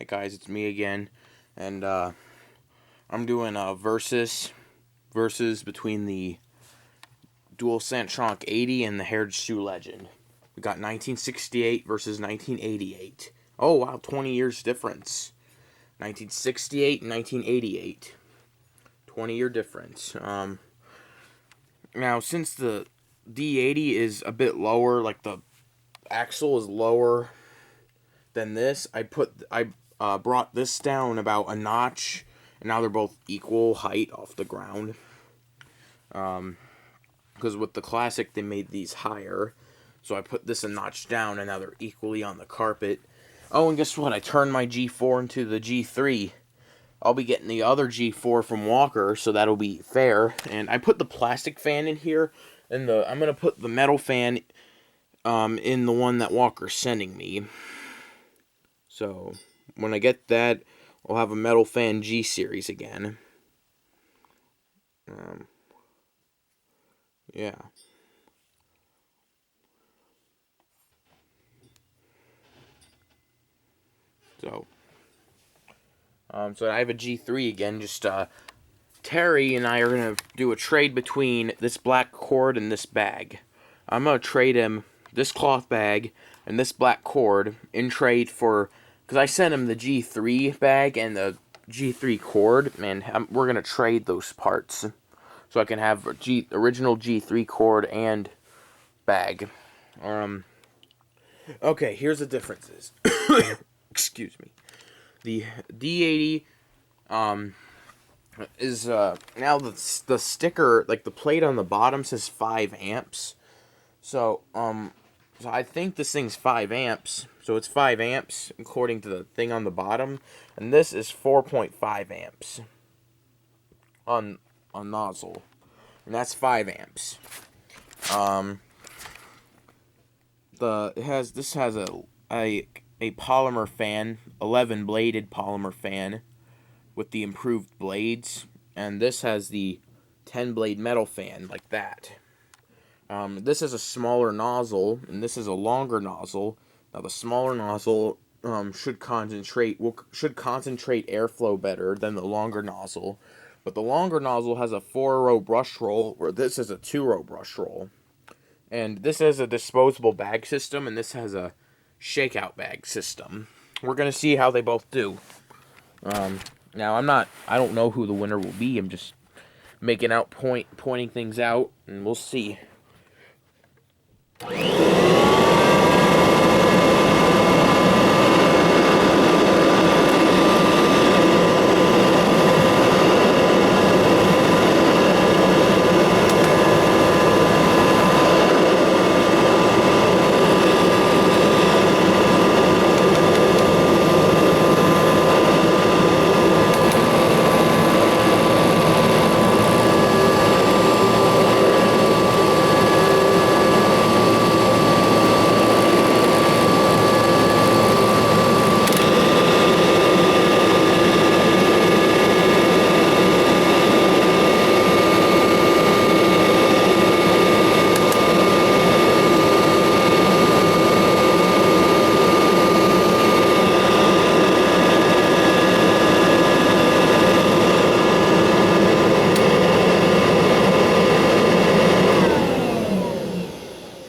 Hey guys, it's me again, and I'm doing a versus between the dual Sanitronic 80 and the Heritage Shoe Legend. We got 1968 versus 1988. Oh wow, 20 years difference. 1968 and 1988. 20-year difference. Now since the D80 is a bit lower, like the axle is lower than this, I brought this down about a notch, and now they're both equal height off the ground. Because with the Classic, they made these higher, so I put this a notch down, and now they're equally on the carpet. Oh, and guess what? I turned my G4 into the G3. I'll be getting the other G4 from Walker, so that'll be fair. And I put the plastic fan in here, and I'm gonna put the metal fan in the one that Walker's sending me. So when I get that, I'll have a Metal Fan G series again. Yeah. So I have a G3 again. Just Terry and I are gonna do a trade between this black cord and this bag. I'm gonna trade him this cloth bag and this black cord in trade for, because I sent him the G3 bag and the G3 cord. Man, we're gonna trade those parts so I can have original G3 cord and bag. Okay, here's the differences. Excuse me. The D80 is now the sticker, like the plate on the bottom says 5 amps. So I think this thing's 5 amps. So it's 5 amps according to the thing on the bottom, and this is 4.5 amps on nozzle, and that's 5 amps. This has a Polymer Fan, 11 bladed Polymer Fan with the improved blades, and this has the 10 blade metal fan like that. This is a smaller nozzle, and this is a longer nozzle. Now the smaller nozzle should concentrate airflow better than the longer nozzle, but the longer nozzle has a 4-row brush roll, where this is a 2-row brush roll. And this has a disposable bag system, and this has a shakeout bag system. We're gonna see how they both do. Now I don't know who the winner will be. I'm just making out pointing things out, and we'll see.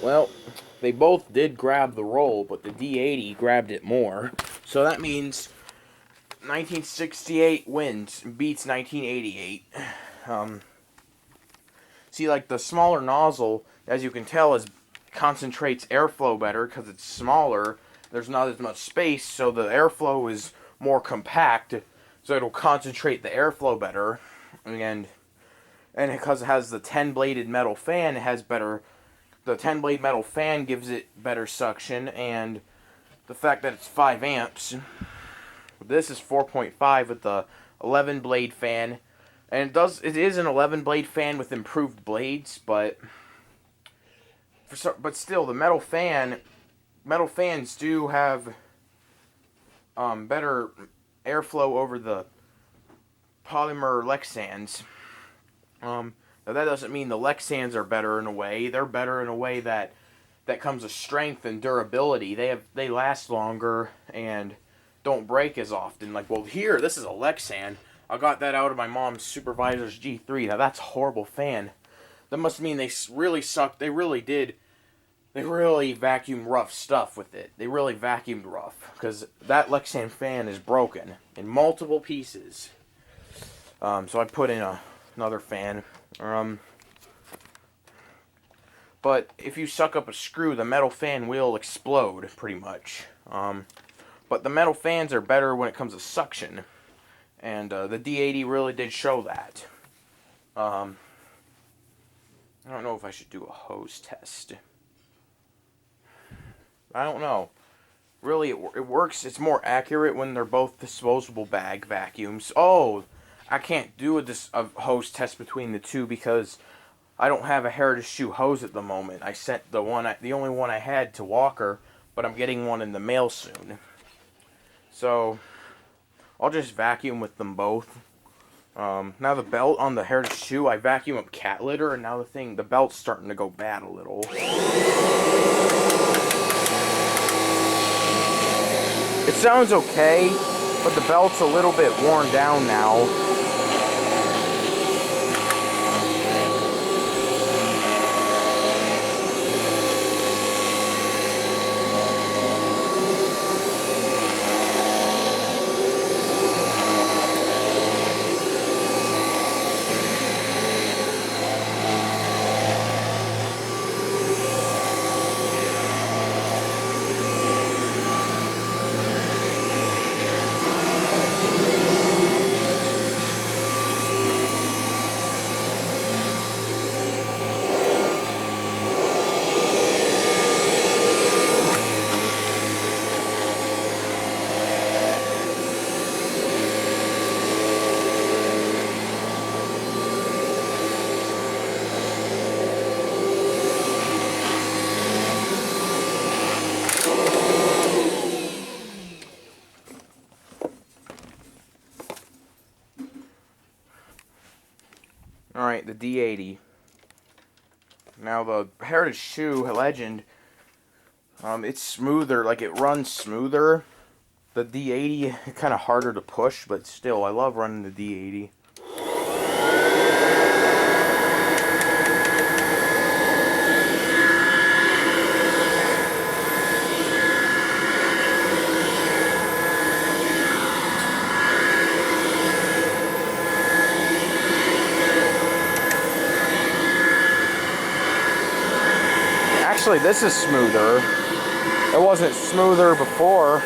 Well, they both did grab the roll, but the D80 grabbed it more. So that means 1968 beats 1988. See, like the smaller nozzle, as you can tell, concentrates airflow better because it's smaller. There's not as much space, so the airflow is more compact, so it'll concentrate the airflow better. And because it has the 10-bladed metal fan, it has better. The 10-blade metal fan gives it better suction, and the fact that it's 5 amps. This is 4.5 with the 11-blade fan, and it is an 11-blade fan with improved blades, but still the metal fans do have better airflow over the polymer Lexans. Now that doesn't mean the Lexans are better in a way. They're better in a way that comes with strength and durability. They last longer, and don't break as often. Like, well, here, this is a Lexan. I got that out of my mom's Supervisor's G3. Now, that's a horrible fan. That must mean they really sucked. They really did. They really vacuumed rough stuff with it. They really vacuumed rough. Because that Lexan fan is broken in multiple pieces. So I put in another fan. But if you suck up a screw, the metal fan will explode, pretty much. But the metal fans are better when it comes to suction. And the D80 really did show that. I don't know if I should do a hose test. I don't know. Really, it works. It's more accurate when they're both disposable bag vacuums. Oh, I can't do a hose test between the two because I don't have a Heritage Shoe hose at the moment. I sent the only one I had to Walker, but I'm getting one in the mail soon. So I'll just vacuum with them both. Now the belt on the Heritage Shoe, I vacuum up cat litter, and now the belt's starting to go bad a little. It sounds okay, but the belt's a little bit worn down now. Alright, the D80. Now the Heritage Shoe Legend, it's smoother, like it runs smoother. The D80, kind of harder to push, but still, I love running the D80. Actually, this is smoother. It wasn't smoother before.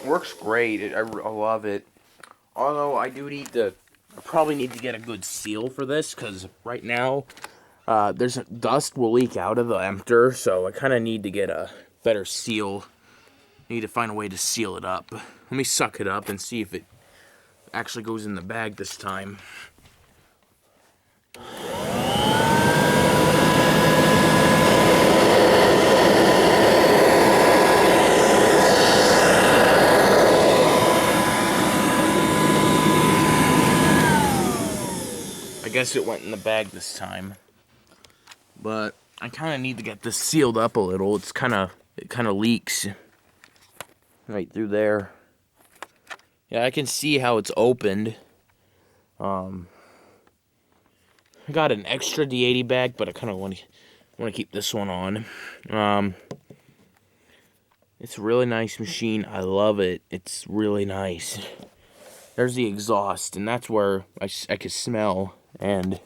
Works great. I love it. Although I probably need to get a good seal for this, because right now dust will leak out of the emptor, so I kind of need to get a better seal. Need to find a way to seal it up. Let me suck it up and see if it actually goes in the bag this time. I guess it went in the bag this time, but I kind of need to get this sealed up a little. It kind of leaks right through there. Yeah, I can see how it's opened. I got an extra D80 bag, but I kind of want to want to keep this one on. It's a really nice machine. I love it. It's really nice. There's the exhaust, and that's where I can smell. And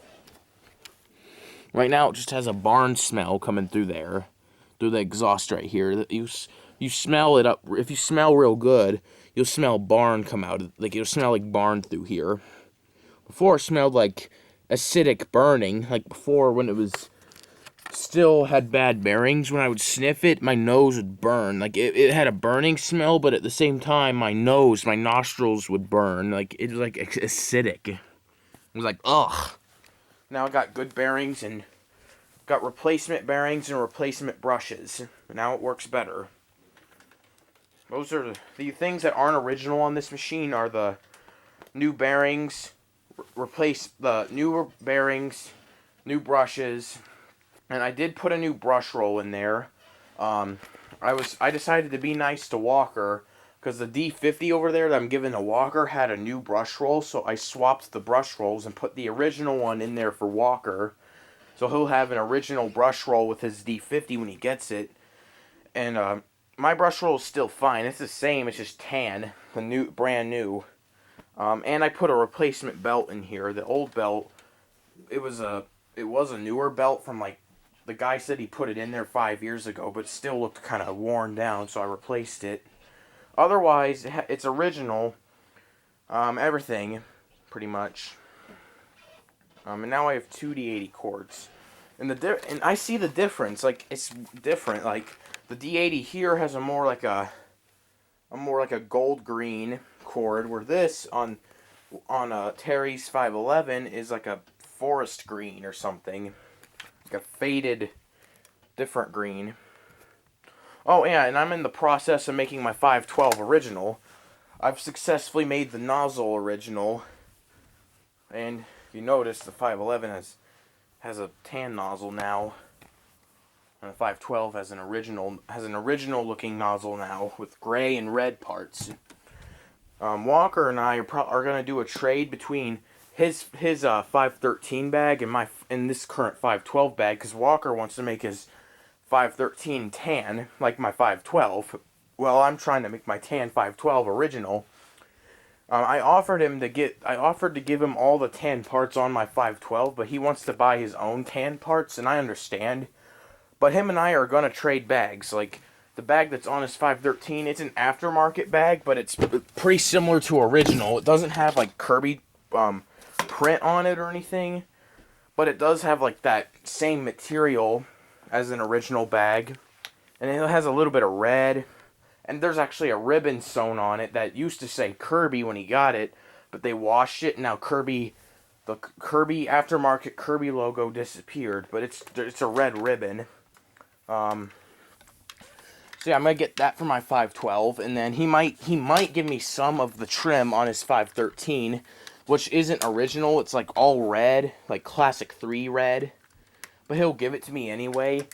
right now, it just has a barn smell coming through there, through the exhaust right here. You smell it up. If you smell real good, you'll smell barn come out. Like it'll smell like barn through here. Before it smelled like acidic burning. Like before, when it was still had bad bearings, when I would sniff it, my nose would burn. Like it had a burning smell, but at the same time, my nostrils would burn. Like it was like acidic. It was like, ugh. Now I got good bearings and got replacement bearings and replacement brushes. Now it works better. Those are the things that aren't original on this machine are the new bearings, replace the newer bearings, new brushes, and I did put a new brush roll in there. I decided to be nice to Walker because the D50 over there that I'm giving to Walker had a new brush roll, so I swapped the brush rolls and put the original one in there for Walker. So he'll have an original brush roll with his D50 when he gets it. And my brush roll is still fine. It's the same. It's just tan, brand new. And I put a replacement belt in here. The old belt, it was a newer belt from like the guy said he put it in there 5 years ago, but it still looked kind of worn down, so I replaced it. Otherwise, it's original. Everything, pretty much. And now I have two D80 cords, and I see the difference. Like it's different. Like the D80 here has a more like a gold green cord, where this on Terry's 511 is like a forest green or something, like a faded, different green. Oh yeah, and I'm in the process of making my 512 original. I've successfully made the nozzle original, and if you notice, the 511 has a tan nozzle now, and the 512 has an original looking nozzle now with gray and red parts. Walker and I are gonna do a trade between his 513 bag and this current 512 bag, because Walker wants to make his 513 tan like my 512. Well, I'm trying to make my tan 512 original. I offered to give him all the tan parts on my 512, but he wants to buy his own tan parts, and I understand. But him and I are gonna trade bags. Like the bag that's on his 513, it's an aftermarket bag, but it's pretty similar to original. It doesn't have like Kirby print on it or anything, but it does have like that same material as an original bag, and it has a little bit of red, and there's actually a ribbon sewn on it that used to say Kirby when he got it, but they washed it, and now the Kirby aftermarket Kirby logo disappeared, but it's a red ribbon. So yeah, I'm gonna get that for my 512, and then he might give me some of the trim on his 513, which isn't original. It's like all red, like classic 3 red. But he'll give it to me anyway.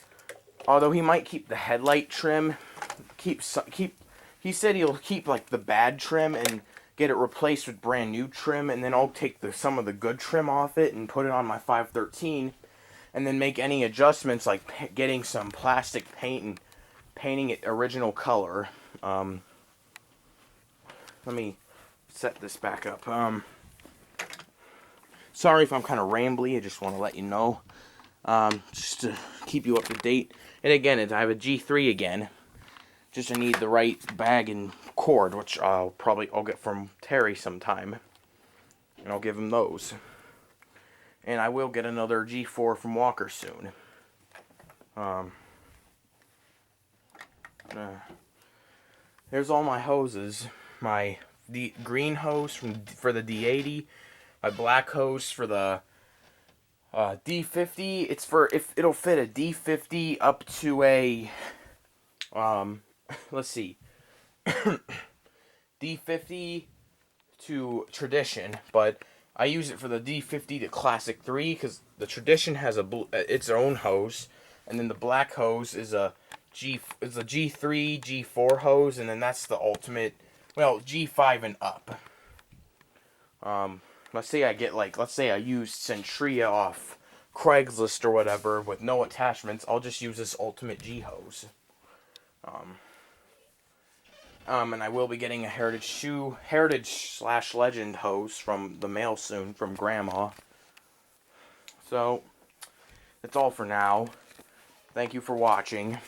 Although he might keep the headlight trim. He said he'll keep like the bad trim and get it replaced with brand new trim, and then I'll take some of the good trim off it and put it on my 513, and then make any adjustments like getting some plastic paint and painting it original color. Let me set this back up. Sorry if I'm kind of rambly. I just want to let you know. Just to keep you up to date. And again, I have a G3 again. Just I need the right bag and cord, which I'll get from Terry sometime. And I'll give him those. And I will get another G4 from Walker soon. There's all my hoses. My green hose for the D80. My black hose for the D50, it's for if it'll fit a D50 up to a let's see, D50 to Tradition, but I use it for the D50 to Classic 3 because the Tradition has its own hose, and then the black hose is a G3, G4 hose, and then that's the ultimate, well, G5 and up. Let's say I use Centria off Craigslist or whatever with no attachments, I'll just use this Ultimate G hose. And I will be getting a Heritage/Legend hose from the mail soon from Grandma. So, that's all for now. Thank you for watching.